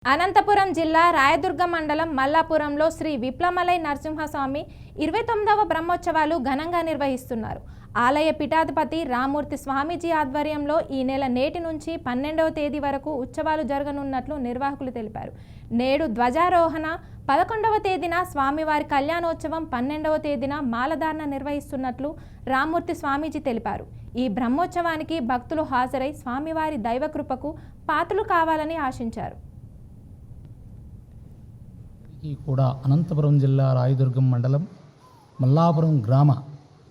అనంతపురం జిల్లా రాయదుర్గ మండలం మల్లాపురంలో శ్రీ విప్లమలై నరసింహస్వామి 29వ బ్రహ్మోత్సవాలు ఘనంగా నిర్వహిస్తున్నారు. ఆలయ పీఠాధిపతి రామూర్తి స్వామీజీ ఆధ్వర్యంలో ఈ నెల నేటి నుంచి 12వ తేదీ వరకు ఉత్సవాలు జరగనున్నట్లు నిర్వాహకులు తెలిపారు. నేడు ధ్వజారోహణ, 11వ తేదీన స్వామివారి కళ్యాణోత్సవం, 12వ తేదీన మాలధారణ నిర్వహిస్తున్నట్లు రామూర్తి స్వామీజీ తెలిపారు. ఈ బ్రహ్మోత్సవానికి భక్తులు హాజరై స్వామివారి దైవకృపకు పాత్రలు కావాలని ఆశించారు. కూడా అనంతపురం జిల్లా రాయదుర్గం మండలం మల్లాపురం గ్రామ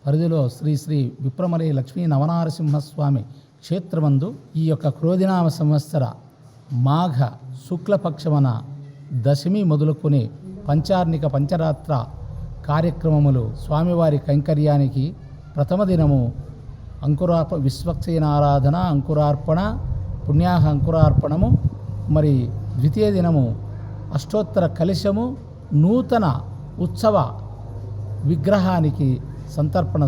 పరిధిలో శ్రీ శ్రీ విప్లమలై లక్ష్మీ నవనారసింహస్వామి క్షేత్రమందు ఈ యొక్క క్రోధినామ సంవత్సర మాఘ శుక్లపక్షమన దశమి మొదలుకొని పంచార్ణిక పంచరాత్ర కార్యక్రమములు స్వామివారి కైంకర్యానికి ప్రథమ దినము విశ్వక్సేనారాధన, అంకురార్పణ, పుణ్యాహ అంకురార్పణము, మరి ద్వితీయ దినము అష్టోత్తర కలశము, నూతన ఉత్సవ విగ్రహానికి సంతర్పణ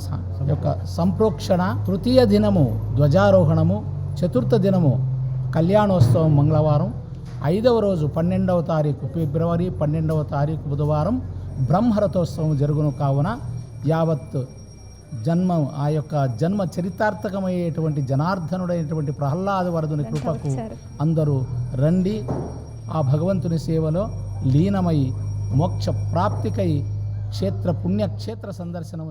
యొక్క సంప్రోక్షణ, తృతీయ దినము ధ్వజారోహణము, చతుర్థ దినము కళ్యాణోత్సవం మంగళవారం, 5వ రోజు 12వ తారీఖు ఫిబ్రవరి 12వ తారీఖు బుధవారం బ్రహ్మరథోత్సవం జరుగును. కావున యావత్ ఆ యొక్క జన్మ చరితార్థకమయ్యేటువంటి జనార్దనుడైనటువంటి ప్రహ్లాద వరదుని కృపకు అందరూ రండి. ఆ భగవంతుని సేవలో లీనమై మోక్ష ప్రాప్తికై పుణ్యక్షేత్ర సందర్శనము